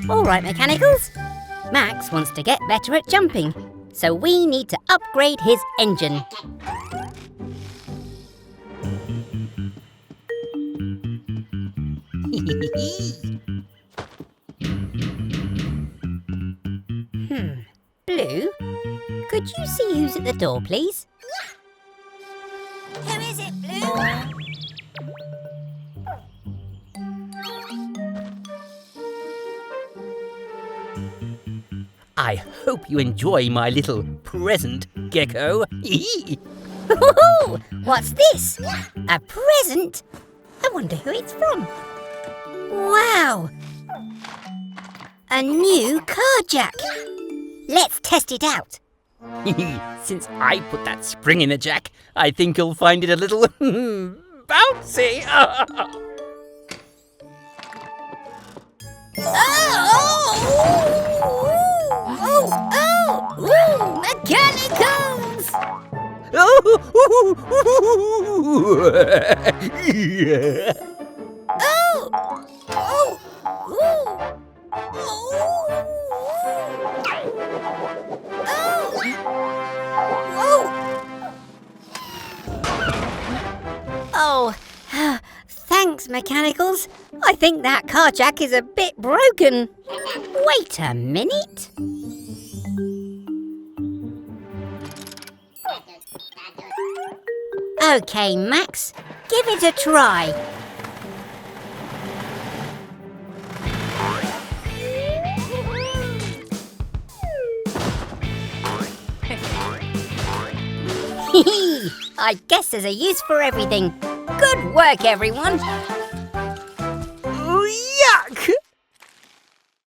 All right, Mechanicals. Max wants to get better at jumping, so we need to upgrade his engine. Blue, could you see who's at the door, please? Who is it, Blue? I hope you enjoy my little present, Gecko. Ooh, what's this? A present? I wonder who it's from. Wow! A new car jack. Let's test it out. Since I put that spring in the jack, I think you'll find it a little bouncy. Mechanicals! Oh, thanks, Mechanicals. I think that car jack is a bit broken. Wait a minute. Okay, Max, give it a try. I guess there's a use for everything. Good work, everyone. Yuck!